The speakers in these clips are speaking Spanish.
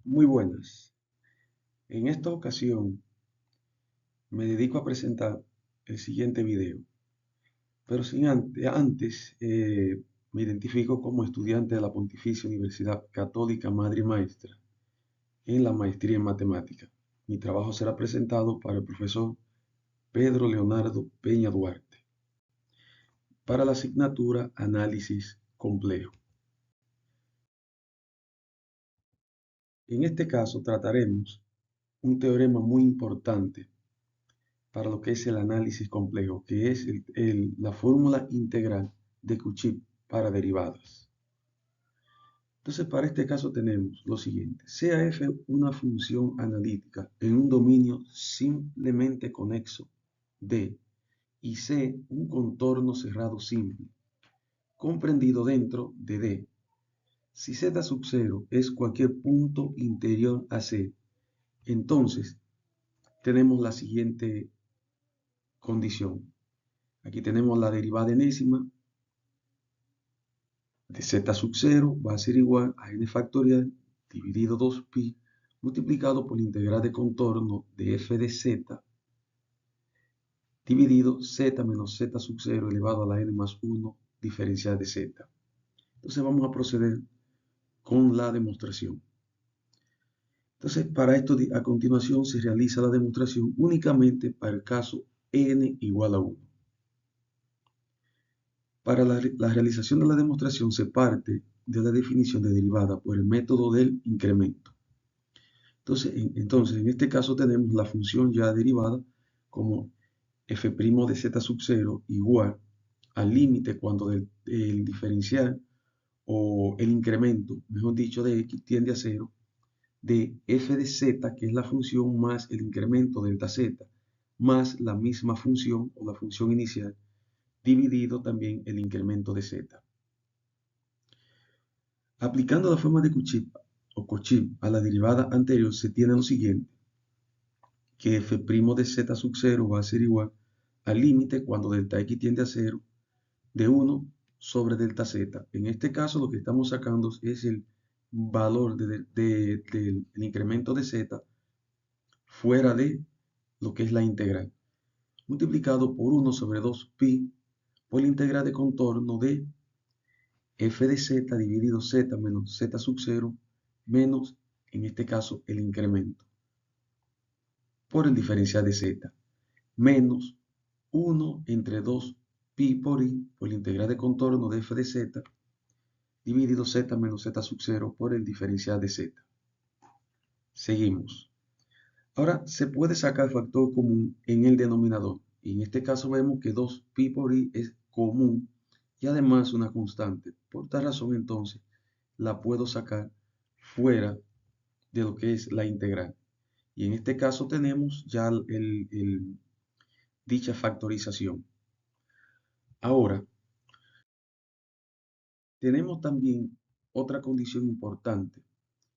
Muy buenas. En esta ocasión me dedico a presentar el siguiente video, pero sin antes me identifico como estudiante de la Pontificia Universidad Católica Madre y Maestra en la maestría en matemática. Mi trabajo será presentado para el profesor Pedro Leonardo Peña Duarte para la asignatura Análisis Complejo. En este caso trataremos un teorema muy importante para lo que es el análisis complejo, que es la fórmula integral de Cauchy para derivadas. Entonces, para este caso tenemos lo siguiente. Sea f una función analítica en un dominio simplemente conexo D y C un contorno cerrado simple, comprendido dentro de D. Si z sub 0 es cualquier punto interior a C, entonces tenemos la siguiente condición. Aquí tenemos la derivada enésima de z sub 0 va a ser igual a n factorial dividido 2pi multiplicado por la integral de contorno de f de z dividido z menos z sub 0 elevado a la n más 1 diferencial de z. Entonces vamos a proceder con la demostración. Entonces para esto a continuación se realiza la demostración únicamente para el caso n igual a 1. Para la realización de la demostración se parte de la definición de derivada por el método del incremento. Entonces, en este caso tenemos la función ya derivada como f' de z sub 0 igual al límite cuando el diferencial o el incremento, mejor dicho, de x tiende a 0, de f de z, que es la función más el incremento delta z, más la misma función o la función inicial, dividido también el incremento de z. Aplicando la forma de Cauchy a la derivada anterior se tiene lo siguiente, que f' de z sub 0 va a ser igual al límite cuando delta x tiende a 0 de 1 sobre delta z. En este caso lo que estamos sacando es el valor del incremento de z fuera de lo que es la integral, multiplicado por 1 sobre 2pi por la integral de contorno de f de z dividido z menos z sub 0 menos, en este caso, el incremento por el diferencial de z menos 1 entre 2pi por i por la integral de contorno de f de z dividido z menos z sub 0 por el diferencial de z. Seguimos. Ahora se puede sacar factor común en el denominador. Y en este caso vemos que 2pi por i es común y además una constante. Por tal razón entonces la puedo sacar fuera de lo que es la integral. Y en este caso tenemos ya dicha factorización. Ahora, tenemos también otra condición importante,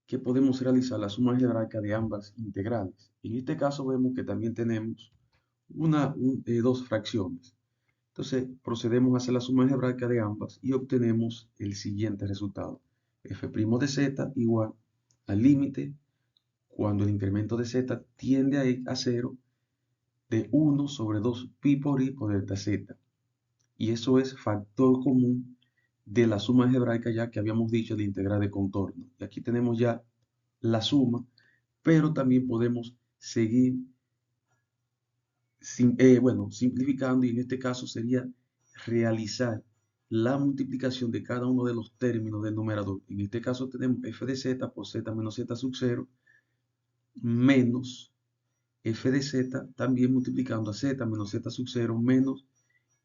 que podemos realizar la suma algebraica de ambas integrales. En este caso vemos que también tenemos dos fracciones. Entonces procedemos a hacer la suma algebraica de ambas y obtenemos el siguiente resultado. f' de z igual al límite cuando el incremento de z tiende a 0 de 1 sobre 2pi por i por delta z. Y eso es factor común de la suma algebraica ya que habíamos dicho de integral de contorno. Y aquí tenemos ya la suma, pero también podemos seguir simplificando y en este caso sería realizar la multiplicación de cada uno de los términos del numerador. En este caso tenemos f de z por z menos z sub 0 menos f de z también multiplicando a z menos z sub 0 menos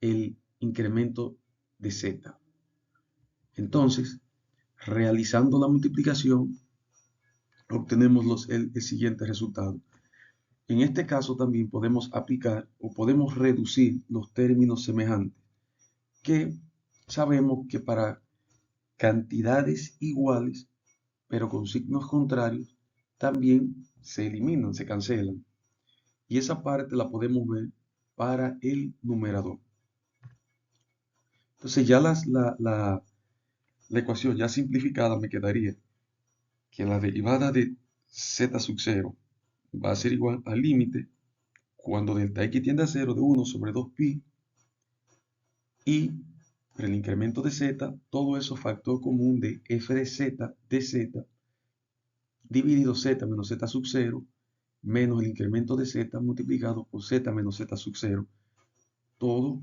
el incremento de z. Entonces, realizando la multiplicación, obtenemos el siguiente resultado. En este caso también podemos aplicar o podemos reducir los términos semejantes, que sabemos que para cantidades iguales, pero con signos contrarios, también se eliminan, se cancelan. Y esa parte la podemos ver para el numerador. Entonces ya la ecuación ya simplificada me quedaría que la derivada de z sub 0 va a ser igual al límite cuando delta x tiende a 0 de 1 sobre 2pi y por el incremento de z, todo eso factor común de f de z dividido z menos z sub 0 menos el incremento de z multiplicado por z menos z sub 0, todo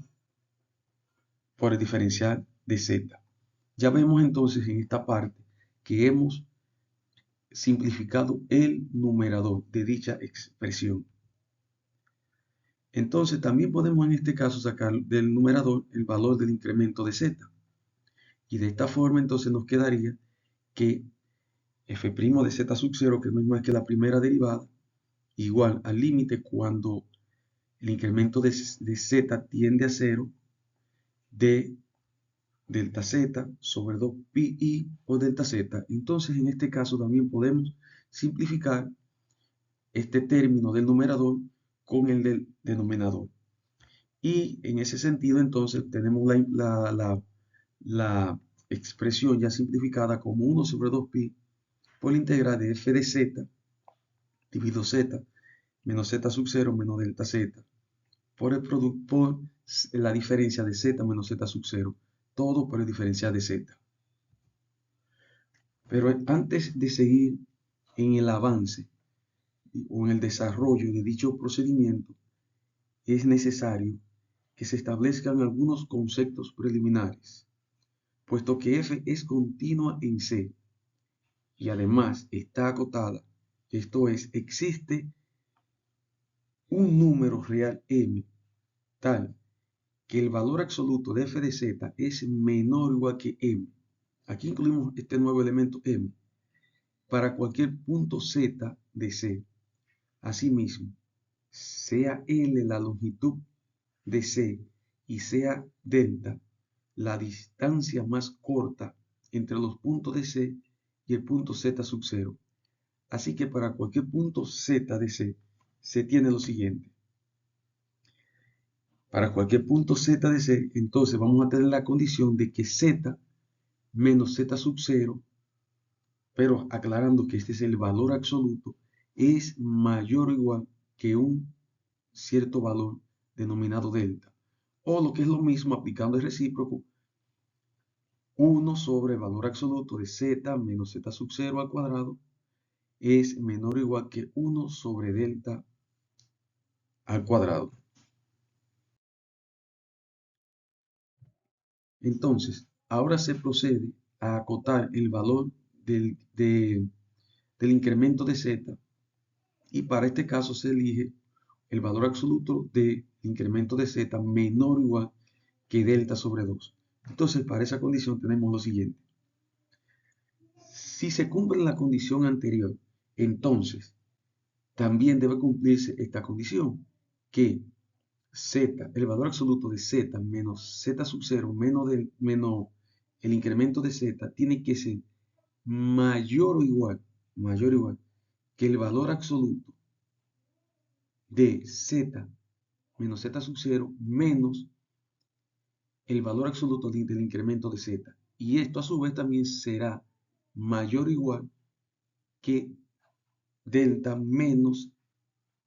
por el diferencial de z. Ya vemos entonces en esta parte que hemos simplificado el numerador de dicha expresión. Entonces también podemos en este caso sacar del numerador el valor del incremento de z. Y de esta forma entonces nos quedaría que f' de z sub 0, que no es más que la primera derivada, igual al límite cuando el incremento de z tiende a 0 de delta z sobre 2pi por delta z. Entonces en este caso también podemos simplificar este término del numerador con el del denominador. Y en ese sentido entonces tenemos la expresión ya simplificada como 1 sobre 2pi por la integral de f de z dividido z menos z sub 0 menos delta z por el producto por la diferencia de z menos z sub 0, todo por el diferencial de z. Pero antes de seguir en el avance o en el desarrollo de dicho procedimiento, es necesario que se establezcan algunos conceptos preliminares, puesto que f es continua en C y además está acotada, esto es, existe un número real m tal que el valor absoluto de f de z es menor o igual que m. Aquí incluimos este nuevo elemento m para cualquier punto z de C. Asimismo, sea L la longitud de C y sea delta la distancia más corta entre los puntos de C y el punto Z sub 0. Así que para cualquier punto Z de C se tiene lo siguiente. Para cualquier punto Z de C, entonces vamos a tener la condición de que Z menos Z sub 0, pero aclarando que este es el valor absoluto, es mayor o igual que un cierto valor denominado delta. O lo que es lo mismo, aplicando el recíproco, 1 sobre el valor absoluto de z menos z sub 0 al cuadrado es menor o igual que 1 sobre delta al cuadrado. Entonces, ahora se procede a acotar el valor del incremento de z y para este caso se elige el valor absoluto del incremento de z menor o igual que delta sobre 2. Entonces, para esa condición tenemos lo siguiente. Si se cumple la condición anterior, entonces también debe cumplirse esta condición, que z, el valor absoluto de z menos z sub 0 menos el incremento de z tiene que ser mayor o igual que el valor absoluto de z menos z sub 0 menos el valor absoluto del incremento de z. Y esto a su vez también será mayor o igual que delta menos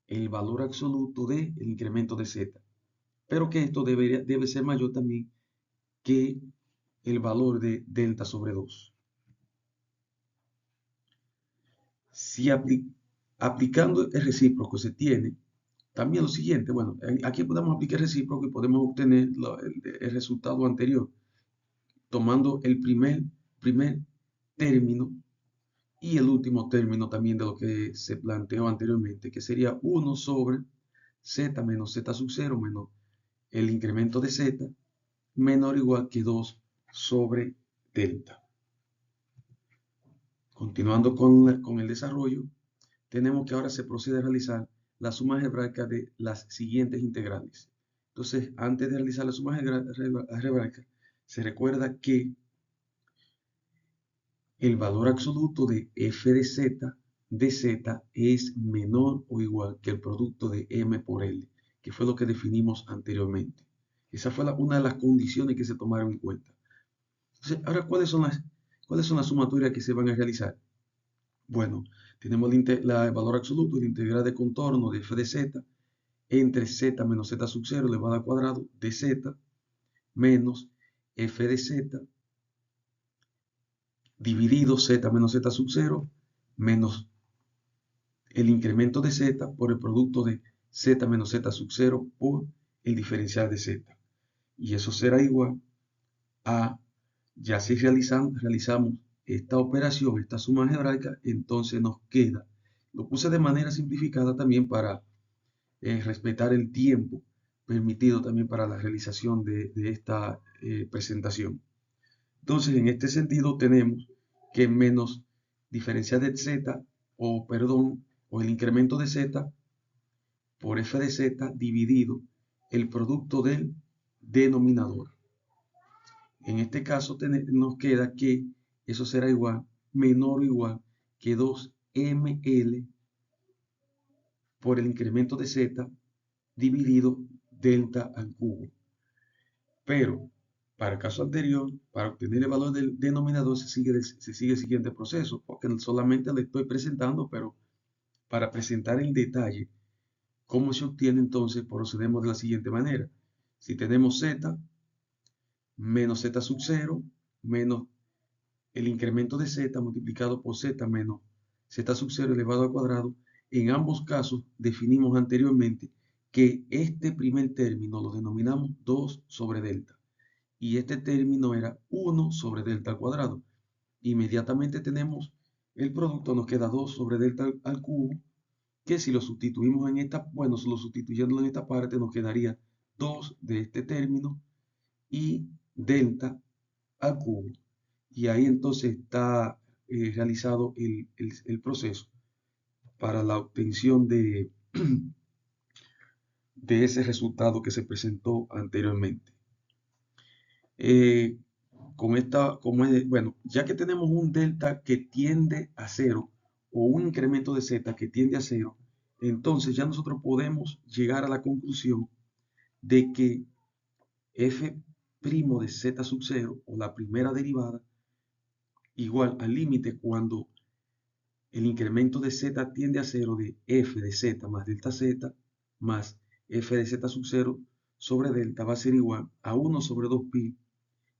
el valor absoluto del incremento de z. Pero que esto debe ser mayor también que el valor de delta sobre 2. Si aplicando el recíproco se tiene también lo siguiente, bueno, aquí podemos aplicar el recíproco y podemos obtener el resultado anterior, tomando el primer término y el último término también de lo que se planteó anteriormente, que sería 1 sobre z menos z sub 0 menos el incremento de z menor o igual que 2 sobre delta. Continuando con el desarrollo, tenemos que ahora se procede a realizar la suma algebraica de las siguientes integrales. Entonces, antes de realizar la suma algebraica, se recuerda que el valor absoluto de f de z es menor o igual que el producto de m por l, que fue lo que definimos anteriormente. Esa fue una de las condiciones que se tomaron en cuenta. Entonces, ahora, ¿cuáles son las sumatorias que se van a realizar? Bueno, tenemos el valor absoluto, la integral de contorno de f de z entre z menos z sub 0 elevado al cuadrado de z menos f de z dividido z menos z sub 0 menos el incremento de z por el producto de z menos z sub 0 por el diferencial de z. Y eso será igual a, ya si realizamos esta operación, esta suma algebraica, entonces nos queda, lo puse de manera simplificada también para respetar el tiempo permitido también para la realización de esta presentación. Entonces, en este sentido tenemos que menos diferencial de z, o el incremento de z por f de z dividido el producto del denominador. En este caso nos queda que eso será igual, menor o igual que 2ml por el incremento de z dividido delta al cubo. Pero para el caso anterior, para obtener el valor del denominador se sigue el siguiente proceso, porque solamente le estoy presentando, pero para presentar el detalle, ¿cómo se obtiene entonces? Procedemos de la siguiente manera. Si tenemos z menos z sub 0 menos el incremento de z multiplicado por z menos z sub 0 elevado al cuadrado, en ambos casos definimos anteriormente que este primer término lo denominamos 2 sobre delta y este término era 1 sobre delta al cuadrado. Inmediatamente tenemos el producto, nos queda 2 sobre delta al cubo, que si lo sustituimos en esta, bueno, lo sustituyendo en esta parte nos quedaría 2 de este término y delta al cubo. Y ahí entonces está realizado el proceso para la obtención de, de ese resultado que se presentó anteriormente. Bueno, ya que tenemos un delta que tiende a cero o un incremento de z que tiende a cero, entonces ya nosotros podemos llegar a la conclusión de que f' de z sub 0 o la primera derivada igual al límite cuando el incremento de z tiende a cero de f de z más delta z más f de z sub 0 sobre delta va a ser igual a 1 sobre 2pi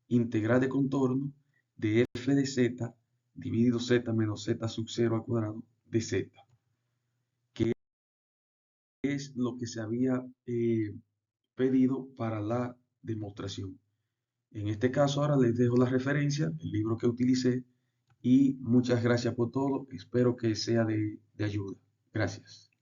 integral de contorno de f de z dividido z menos z sub 0 al cuadrado de z, que es lo que se había pedido para la demostración. En este caso ahora les dejo la referencia, el libro que utilicé, y muchas gracias por todo. Espero que sea de ayuda. Gracias.